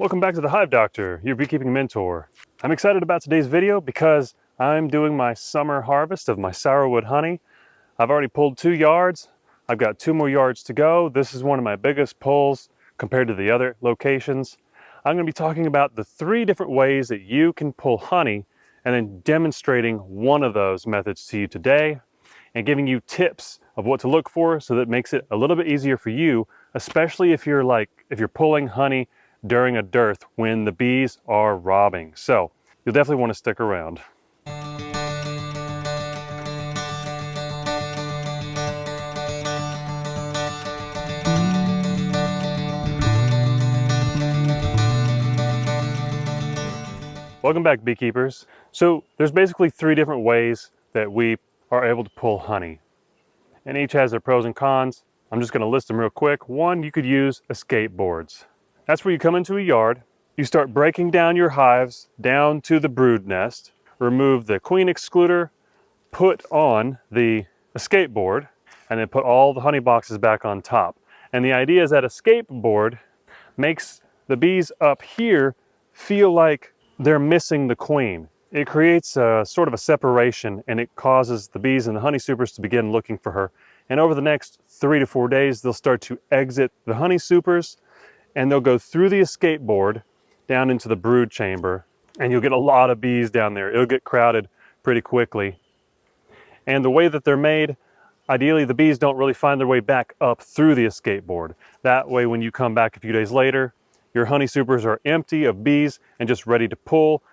Welcome back to the Hive Doctor, your beekeeping mentor. I'm excited about today's video because I'm doing my summer harvest of my sourwood honey. I've already pulled 2 yards. I've got 2 more yards to go. This is one of my biggest pulls compared to the other locations. I'm going to be talking about the 3 different ways that you can pull honey and then demonstrating one of those methods to you today and giving you tips of what to look for so that it makes it a little bit easier for you, especially if you're pulling honey during a dearth when the bees are robbing. So you'll definitely want to stick around. Welcome back, beekeepers. So there's basically 3 different ways that we are able to pull honey, and each has their pros and cons. I'm just going to list them real quick. 1, you could use escape boards. That's where you come into a yard, you start breaking down your hives down to the brood nest, remove the queen excluder, put on the escape board, and then put all the honey boxes back on top. And the idea is that escape board makes the bees up here feel like they're missing the queen. It creates a sort of a separation, and it causes the bees and the honey supers to begin looking for her. And over the next 3 to 4 days, they'll start to exit the honey supers, and they'll go through the escape board down into the brood chamber, and you'll get a lot of bees down there. It'll get crowded pretty quickly. And the way that they're made, ideally the bees don't really find their way back up through the escape board. That way, when you come back a few days later, your honey supers are empty of bees and just ready to pull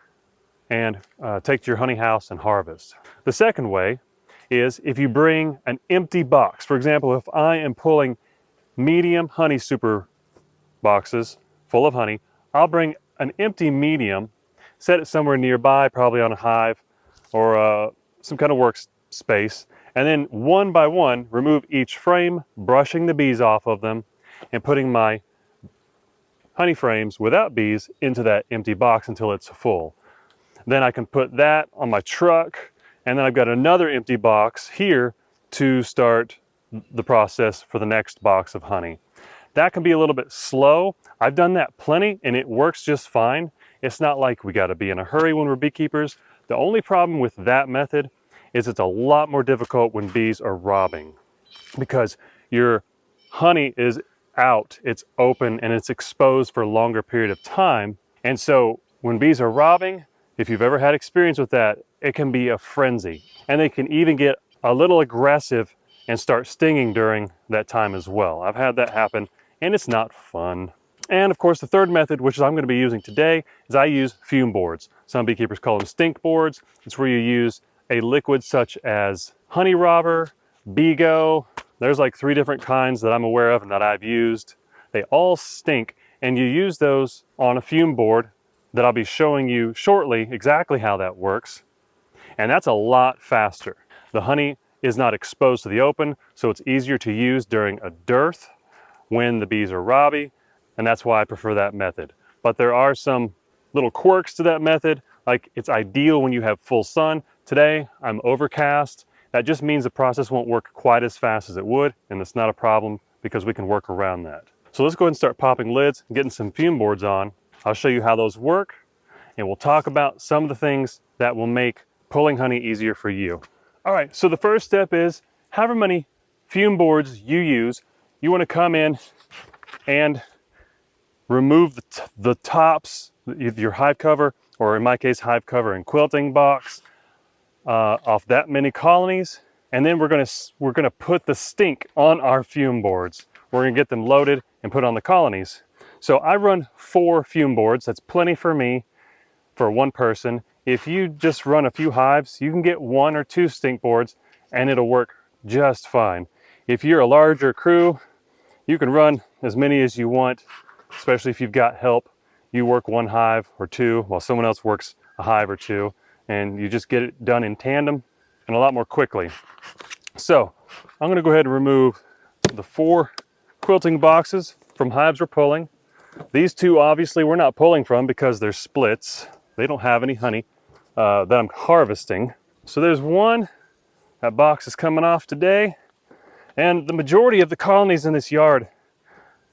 and take to your honey house and harvest. The second way is if you bring an empty box. For example, if I am pulling medium honey super boxes full of honey, I'll bring an empty medium, set it somewhere nearby, probably on a hive or some kind of workspace, and then one by one remove each frame, brushing the bees off of them and putting my honey frames without bees into that empty box until it's full. Then I can put that on my truck, and then I've got another empty box here to start the process for the next box of honey. That can be a little bit slow. I've done that plenty and it works just fine. It's not like we got to be in a hurry when we're beekeepers. The only problem with that method is it's a lot more difficult when bees are robbing, because your honey is out, it's open, and it's exposed for a longer period of time. And so when bees are robbing, if you've ever had experience with that, it can be a frenzy, and they can even get a little aggressive and start stinging during that time as well. I've had that happen, and it's not fun. And of course, the third method, which I'm going to be using today, is I use fume boards. Some beekeepers call them stink boards. It's where you use a liquid such as honey robber, Bego. There's like 3 different kinds that I'm aware of and that I've used. They all stink, and you use those on a fume board that I'll be showing you shortly exactly how that works. And that's a lot faster. The honey is not exposed to the open, so it's easier to use during a dearth when the bees are robby, and that's why I prefer that method. But there are some little quirks to that method, like it's ideal when you have full sun. Today, I'm overcast. That just means the process won't work quite as fast as it would, and it's not a problem because we can work around that. So let's go ahead and start popping lids and getting some fume boards on. I'll show you how those work, and we'll talk about some of the things that will make pulling honey easier for you. All right, so the first step is, however many fume boards you use, you want to come in and remove the tops, your hive cover, or in my case, hive cover and quilting box, off that many colonies. And then we're gonna put the stink on our fume boards. We're gonna get them loaded and put on the colonies. So I run 4 fume boards. That's plenty for me, for one person. If you just run a few hives, you can get 1 or 2 stink boards and it'll work just fine. If you're a larger crew, you can run as many as you want, especially if you've got help. You work 1 hive or 2 while someone else works a hive or 2, and you just get it done in tandem and a lot more quickly. So I'm gonna go ahead and remove the 4 quilting boxes from hives we're pulling. These 2 obviously we're not pulling from because they're splits. They don't have any honey that I'm harvesting. So there's 1. That box is coming off today. And the majority of the colonies in this yard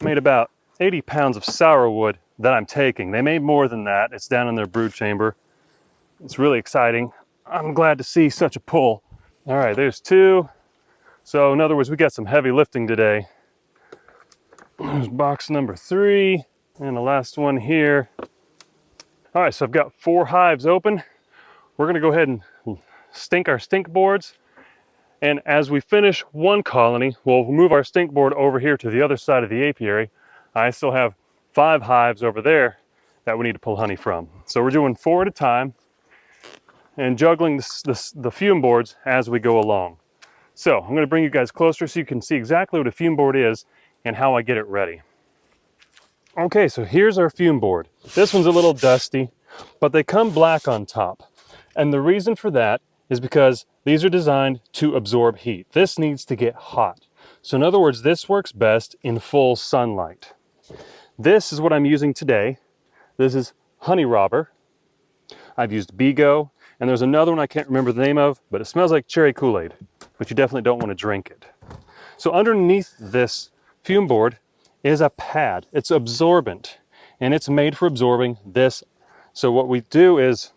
made about 80 pounds of sourwood that I'm taking. They made more than that. It's down in their brood chamber. It's really exciting. I'm glad to see such a pull. All right, there's 2. So in other words, we got some heavy lifting today. There's box number 3 and the last one here. All right, so I've got 4 hives open. We're gonna go ahead and stink our stink boards. And as we finish one colony, we'll move our stink board over here to the other side of the apiary. I still have 5 hives over there that we need to pull honey from. So we're doing 4 at a time and juggling the fume boards as we go along. So I'm gonna bring you guys closer so you can see exactly what a fume board is and how I get it ready. Okay, so here's our fume board. This one's a little dusty, but they come black on top. And the reason for that is because these are designed to absorb heat. This needs to get hot. So in other words, this works best in full sunlight. This is what I'm using today. This is Honey Robber. I've used Bego, and there's another one I can't remember the name of, but it smells like cherry Kool-Aid, but you definitely don't want to drink it. So underneath this fume board is a pad. It's absorbent, and it's made for absorbing this. So what we do is,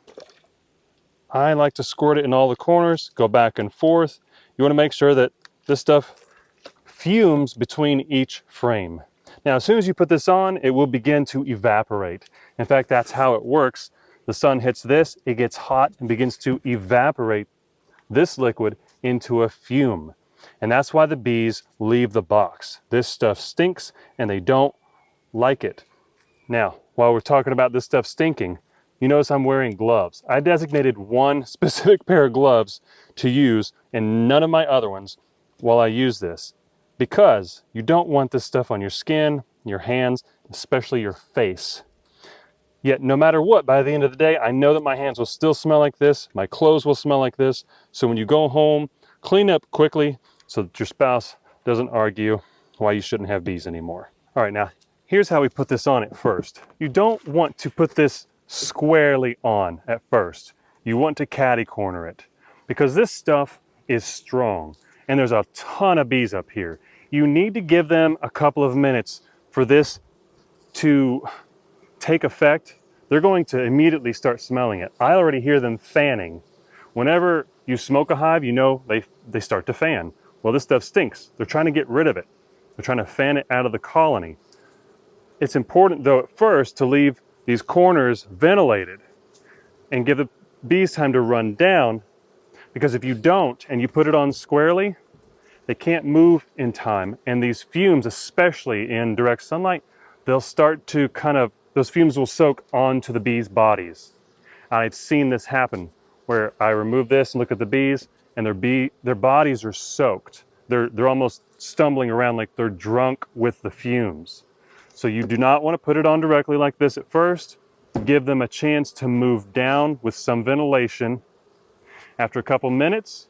I like to squirt it in all the corners, go back and forth. You want to make sure that this stuff fumes between each frame. Now, as soon as you put this on, it will begin to evaporate. In fact, that's how it works. The sun hits this, it gets hot and begins to evaporate this liquid into a fume. And that's why the bees leave the box. This stuff stinks and they don't like it. Now, while we're talking about this stuff stinking, you notice I'm wearing gloves. I designated one specific pair of gloves to use and none of my other ones while I use this, because you don't want this stuff on your skin, your hands, especially your face. Yet no matter what, by the end of the day, I know that my hands will still smell like this, my clothes will smell like this. So when you go home, clean up quickly so that your spouse doesn't argue why you shouldn't have bees anymore. All right, now here's how we put this on at first. You don't want to put this squarely on at first. You want to catty corner it because this stuff is strong and there's a ton of bees up here. You need to give them a couple of minutes for this to take effect. They're going to immediately start smelling it. I already hear them fanning. Whenever you smoke a hive, you know they start to fan. Well, this stuff stinks. They're trying to get rid of it. They're trying to fan it out of the colony. It's important though at first to leave these corners ventilated and give the bees time to run down, because if you don't and you put it on squarely, they can't move in time. And these fumes, especially in direct sunlight, they'll start to those fumes will soak onto the bees' bodies. I've seen this happen where I remove this and look at the bees and their bodies are soaked. They're almost stumbling around like they're drunk with the fumes. So you do not want to put it on directly like this at first. Give them a chance to move down with some ventilation. After a couple minutes,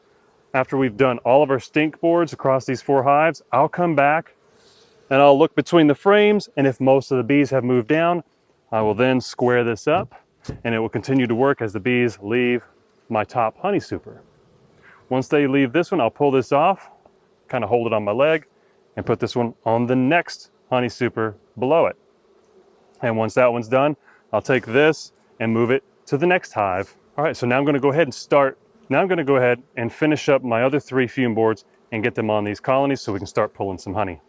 after we've done all of our stink boards across these 4 hives, I'll come back and I'll look between the frames, and if most of the bees have moved down, I will then square this up and it will continue to work as the bees leave my top honey super. Once they leave this one, I'll pull this off, kind of hold it on my leg, and put this one on the next honey super below it. And once that one's done, I'll take this and move it to the next hive. All right, so now I'm going to go ahead and finish up my other 3 fume boards and get them on these colonies so we can start pulling some honey.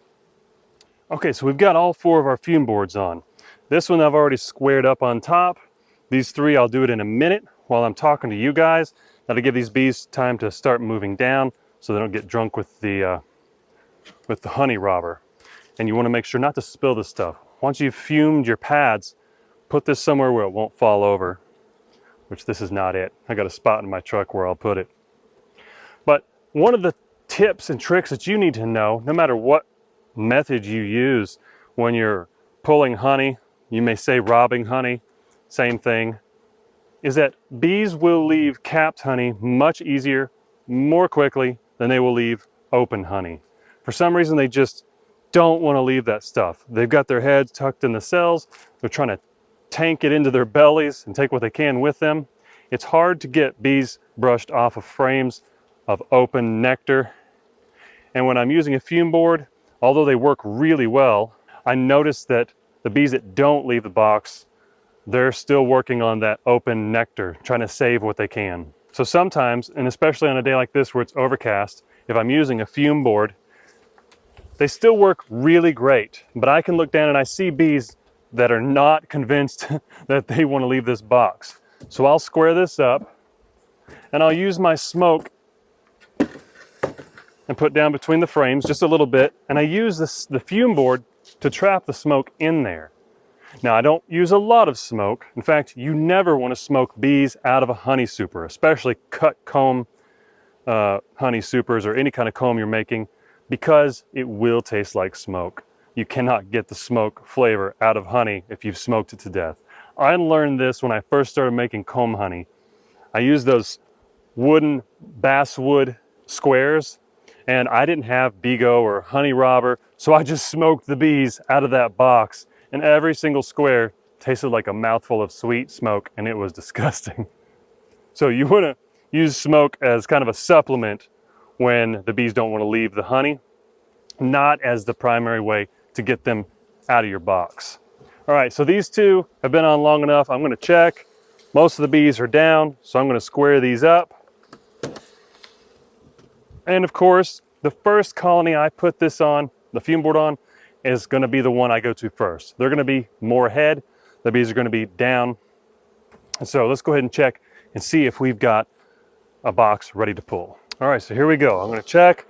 Okay, so we've got all 4 of our fume boards on. This one I've already squared up on top. These 3, I'll do it in a minute while I'm talking to you guys. That'll give these bees time to start moving down so they don't get drunk with the honey robber. And you want to make sure not to spill this stuff. Once you've fumed your pads, put this somewhere where it won't fall over, which this is not it. I got a spot in my truck where I'll put it. But one of the tips and tricks that you need to know, no matter what method you use when you're pulling honey, you may say robbing honey, same thing, is that bees will leave capped honey much easier, more quickly than they will leave open honey. For some reason, they just don't want to leave that stuff. They've got their heads tucked in the cells. They're trying to tank it into their bellies and take what they can with them. It's hard to get bees brushed off of frames of open nectar. And when I'm using a fume board, although they work really well, I notice that the bees that don't leave the box, they're still working on that open nectar, trying to save what they can. So sometimes, and especially on a day like this where it's overcast, if I'm using a fume board, they still work really great, but I can look down and I see bees that are not convinced that they want to leave this box. So I'll square this up and I'll use my smoke and put down between the frames just a little bit, and I use the fume board to trap the smoke in there. Now, I don't use a lot of smoke. In fact, you never want to smoke bees out of a honey super, especially cut comb honey supers or any kind of comb you're making, because it will taste like smoke. You cannot get the smoke flavor out of honey if you've smoked it to death. I learned this when I first started making comb honey. I used those wooden basswood squares, and I didn't have Bego or honey robber, so I just smoked the bees out of that box, and every single square tasted like a mouthful of sweet smoke, and it was disgusting. So you want to use smoke as kind of a supplement when the bees don't want to leave the honey, not as the primary way to get them out of your box. All right, so these two have been on long enough. I'm going to check. Most of the bees are down, so I'm going to square these up. And of course, the first colony I put this on, the fume board on, is going to be the one I go to first. They're going to be more ahead. The bees are going to be down. And so let's go ahead and check and see if we've got a box ready to pull. All right, so here we go. I'm going to check.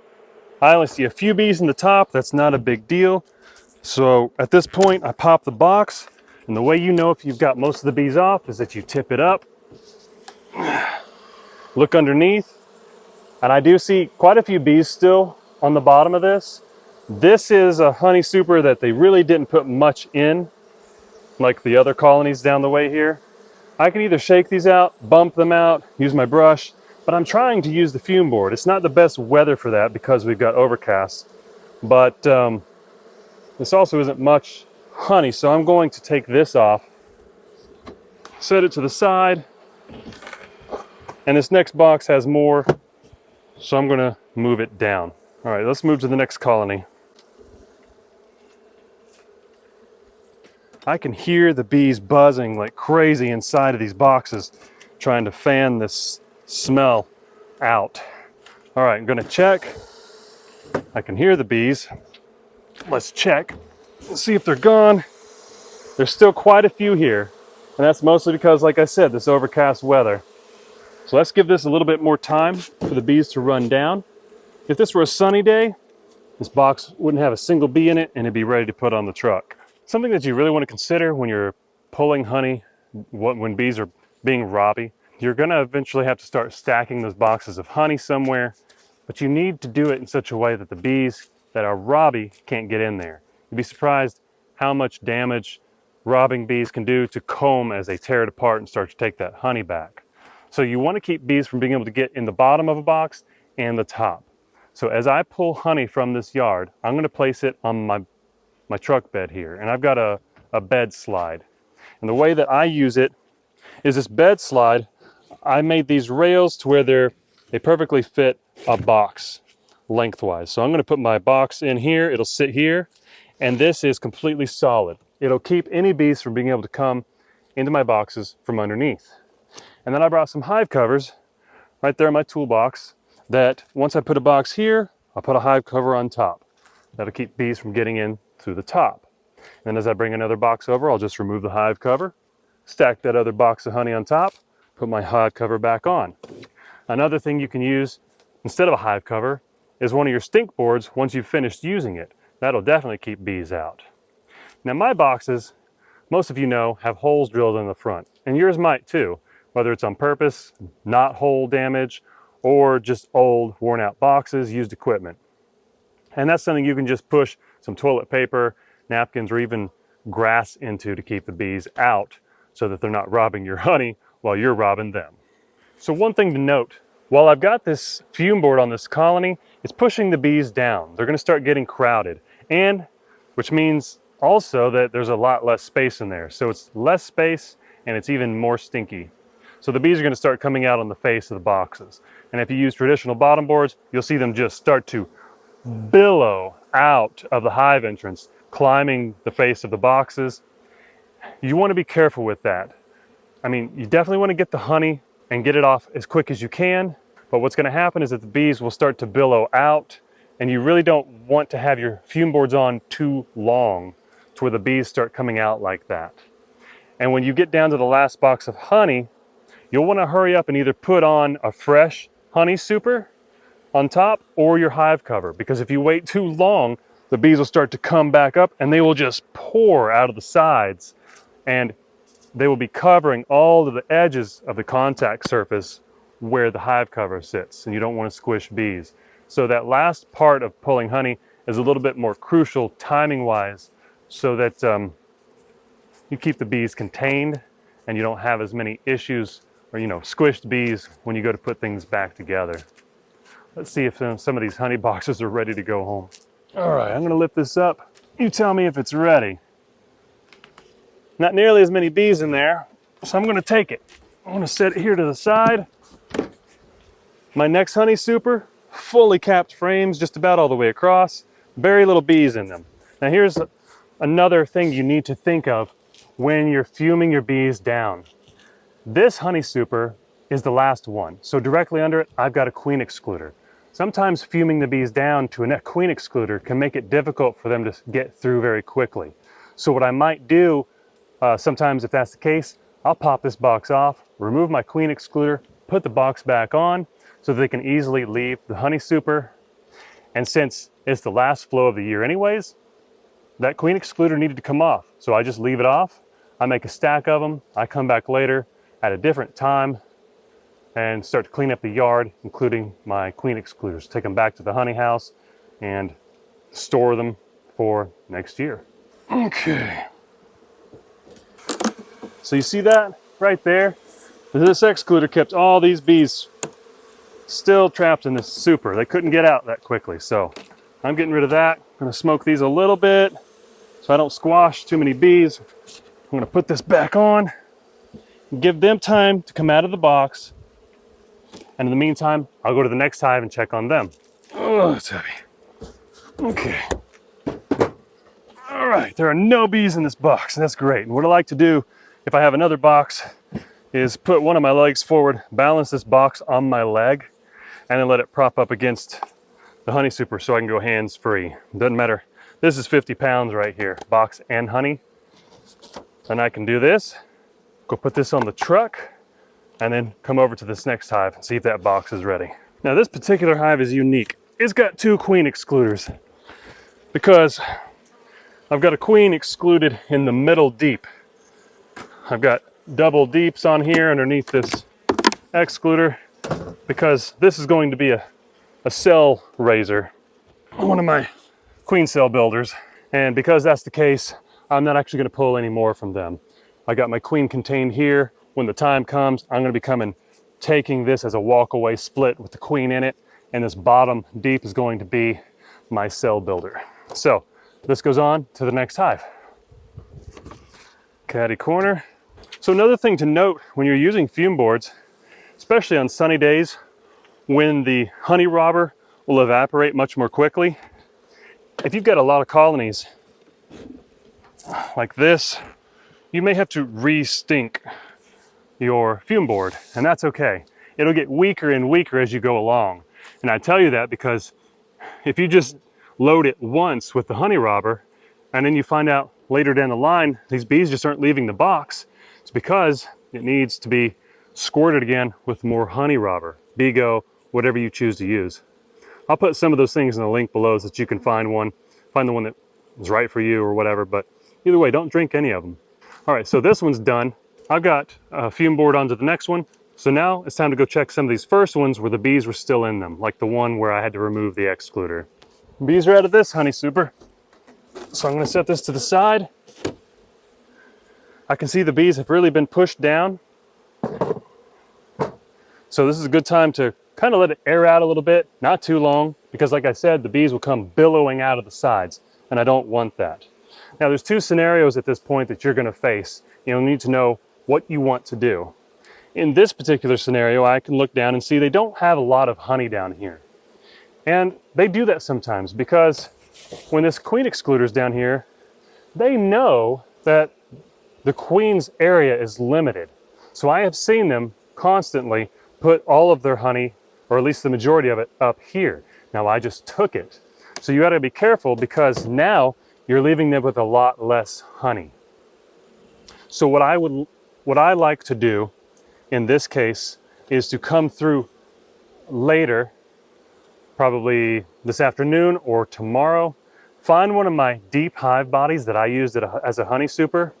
I only see a few bees in the top. That's not a big deal. So at this point, I pop the box. And the way you know if you've got most of the bees off is that you tip it up, look underneath, and I do see quite a few bees still on the bottom of this. This is a honey super that they really didn't put much in, like the other colonies down the way here. I can either shake these out, bump them out, use my brush, but I'm trying to use the fume board. It's not the best weather for that because we've got overcast, but this also isn't much honey, so I'm going to take this off, set it to the side, and this next box has more, so I'm going to move it down. All right, let's move to the next colony. I can hear the bees buzzing like crazy inside of these boxes, trying to fan this smell out. All right, I'm going to check. I can hear the bees. Let's check and see if they're gone. There's still quite a few here, and that's mostly because, like I said, this overcast weather. So let's give this a little bit more time for the bees to run down. If this were a sunny day, this box wouldn't have a single bee in it and it'd be ready to put on the truck. Something that you really want to consider when you're pulling honey, when bees are being robby, you're going to eventually have to start stacking those boxes of honey somewhere, but you need to do it in such a way that the bees that are robby can't get in there. You'd be surprised how much damage robbing bees can do to comb as they tear it apart and start to take that honey back. So you want to keep bees from being able to get in the bottom of a box and the top. So as I pull honey from this yard, I'm going to place it on my truck bed here, and I've got a bed slide. And the way that I use it is this bed slide. I made these rails to where they perfectly fit a box lengthwise. So I'm going to put my box in here, it'll sit here, and this is completely solid. It'll keep any bees from being able to come into my boxes from underneath. And then I brought some hive covers right there in my toolbox that once I put a box here, I'll put a hive cover on top. That'll keep bees from getting in through the top. And as I bring another box over, I'll just remove the hive cover, stack that other box of honey on top, put my hive cover back on. Another thing you can use instead of a hive cover is one of your stink boards once you've finished using it. That'll definitely keep bees out. Now my boxes, most of you know, have holes drilled in the front, and yours might too, whether it's on purpose, not hole damage, or just old worn out boxes, used equipment. And that's something you can just push some toilet paper, napkins, or even grass into to keep the bees out so that they're not robbing your honey while you're robbing them. So one thing to note, while I've got this fume board on this colony, it's pushing the bees down. They're going to start getting crowded, and which means also that there's a lot less space in there. So it's less space and it's even more stinky. So the bees are going to start coming out on the face of the boxes. And if you use traditional bottom boards, you'll see them just start to billow out of the hive entrance, climbing the face of the boxes. You want to be careful with that. I mean, you definitely want to get the honey and get it off as quick as you can, but what's going to happen is that the bees will start to billow out, and you really don't want to have your fume boards on too long to where the bees start coming out like that. And when you get down to the last box of honey, you'll want to hurry up and either put on a fresh honey super on top or your hive cover, because if you wait too long, the bees will start to come back up and they will just pour out of the sides, and they will be covering all of the edges of the contact surface where the hive cover sits, and you don't want to squish bees. So that last part of pulling honey is a little bit more crucial timing wise, so that you keep the bees contained and you don't have as many issues or, you know, squished bees when you go to put things back together. Let's see if some of these honey boxes are ready to go home. All right, I'm gonna lift this up. You tell me if it's ready. Not nearly as many bees in there, so I'm gonna take it. I'm gonna set it here to the side. My next honey super, fully capped frames just about all the way across, very little bees in them. Now here's another thing you need to think of when you're fuming your bees down. This honey super is the last one, so directly under it, I've got a queen excluder. Sometimes fuming the bees down to a queen excluder can make it difficult for them to get through very quickly. So what I might do, sometimes if that's the case, I'll pop this box off, remove my queen excluder, put the box back on so that they can easily leave the honey super. And since it's the last flow of the year anyways, that queen excluder needed to come off. So I just leave it off. I make a stack of them. I come back later at a different time and start to clean up the yard, including my queen excluders. Take them back to the honey house and store them for next year. Okay. So you see that right there? This excluder kept all these bees still trapped in this super. They couldn't get out that quickly. So I'm getting rid of that. I'm gonna smoke these a little bit so I don't squash too many bees. I'm gonna put this back on, give them time to come out of the box. And in the meantime, I'll go to the next hive and check on them. Oh, it's heavy. Okay. All right, there are no bees in this box. That's great. And what I like to do, if I have another box, is put one of my legs forward, balance this box on my leg, and then let it prop up against the honey super so I can go hands free. Doesn't matter. This is 50 pounds right here, box and honey. And I can do this, go put this on the truck, and then come over to this next hive and see if that box is ready. Now this particular hive is unique. It's got two queen excluders because I've got a queen excluded in the middle deep. I've got double deeps on here underneath this excluder because this is going to be a cell raiser, one of my queen cell builders. And because that's the case, I'm not actually gonna pull any more from them. I got my queen contained here. When the time comes, I'm gonna be taking this as a walk-away split with the queen in it, and this bottom deep is going to be my cell builder. So this goes on to the next hive. Caddy corner. So another thing to note when you're using fume boards, especially on sunny days when the honey robber will evaporate much more quickly, if you've got a lot of colonies like this, you may have to re-stink your fume board, and that's okay. It'll get weaker and weaker as you go along. And I tell you that because if you just load it once with the honey robber and then you find out later down the line these bees just aren't leaving the box, it's because it needs to be squirted again with more honey robber, Bego, whatever you choose to use. I'll put some of those things in the link below so that you can find the one that is right for you or whatever, but either way, don't drink any of them. All right, so this one's done. I've got a fume board onto the next one. So now it's time to go check some of these first ones where the bees were still in them, like the one where I had to remove the excluder. Bees are out of this honey super. So I'm gonna set this to the side. I can see the bees have really been pushed down. So this is a good time to kind of let it air out a little bit, not too long, because like I said, the bees will come billowing out of the sides, and I don't want that. Now there's two scenarios at this point that you're gonna face. You'll need to know what you want to do. In this particular scenario, I can look down and see they don't have a lot of honey down here. And they do that sometimes because when this queen excluder is down here, they know that the queen's area is limited. So I have seen them constantly put all of their honey, or at least the majority of it, up here. Now I just took it. So you gotta be careful because now you're leaving them with a lot less honey. So what I like to do in this case is to come through later, probably this afternoon or tomorrow, find one of my deep hive bodies that I used as a honey super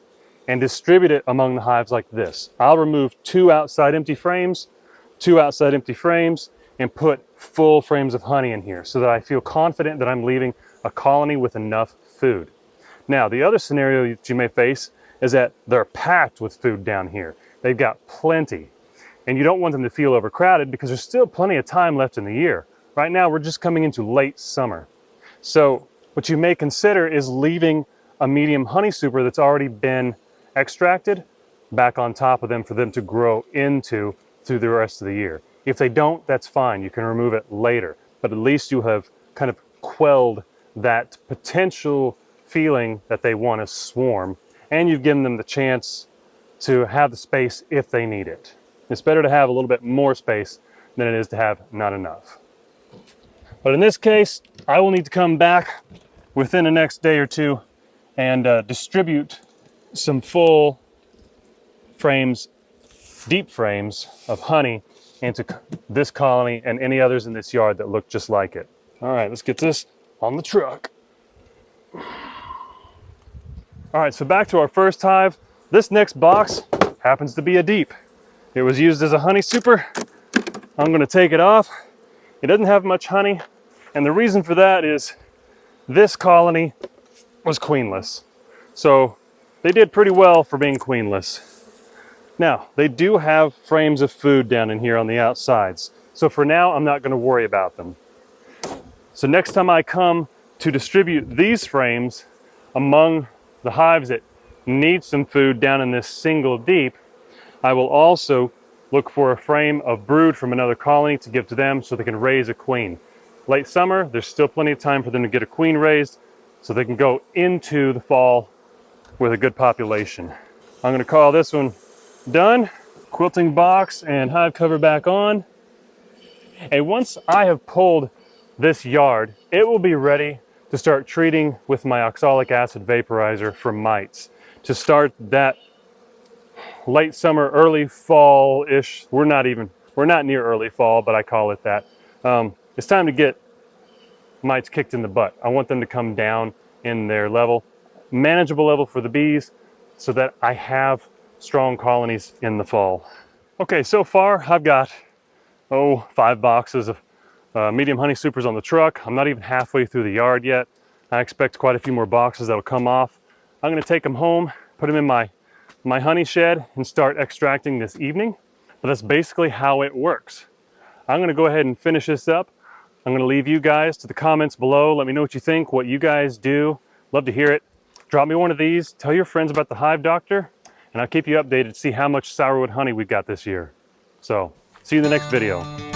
and distribute it among the hives like this. I'll remove 2 outside empty frames, 2 outside empty frames, and put full frames of honey in here so that I feel confident that I'm leaving a colony with enough food. Now, the other scenario that you may face is that they're packed with food down here. They've got plenty, and you don't want them to feel overcrowded because there's still plenty of time left in the year. Right now, we're just coming into late summer. So what you may consider is leaving a medium honey super that's already been extracted back on top of them for them to grow into through the rest of the year. If they don't, that's fine. You can remove it later, but at least you have kind of quelled that potential feeling that they want to swarm, and you've given them the chance to have the space if they need it. It's better to have a little bit more space than it is to have not enough. But in this case, I will need to come back within the next day or two and distribute some full frames, deep frames of honey into this colony and any others in this yard that look just like it. All right, let's get this on the truck. All right, so back to our first hive. This next box happens to be a deep. It was used as a honey super. I'm gonna take it off. It doesn't have much honey, and the reason for that is this colony was queenless. So they did pretty well for being queenless. Now, they do have frames of food down in here on the outsides. So for now, I'm not gonna worry about them. So next time I come to distribute these frames among the hives that need some food down in this single deep, I will also look for a frame of brood from another colony to give to them so they can raise a queen. Late summer, there's still plenty of time for them to get a queen raised so they can go into the fall with a good population. I'm gonna call this one done. Quilting box and hive cover back on. And once I have pulled this yard, it will be ready to start treating with my oxalic acid vaporizer for mites to start that late summer, early fall-ish. We're not near early fall, but I call it that. It's time to get mites kicked in the butt. I want them to come down in their level, manageable level for the bees, so that I have strong colonies in the fall. Okay, so far I've got, 5 boxes of medium honey supers on the truck. I'm not even halfway through the yard yet. I expect quite a few more boxes that'll come off. I'm gonna take them home, put them in my honey shed and start extracting this evening. But that's basically how it works. I'm gonna go ahead and finish this up. I'm gonna leave you guys to the comments below. Let me know what you think, what you guys do. Love to hear it. Drop me one of these, tell your friends about the Hive Doctor, and I'll keep you updated to see how much sourwood honey we've got this year. So, see you in the next video.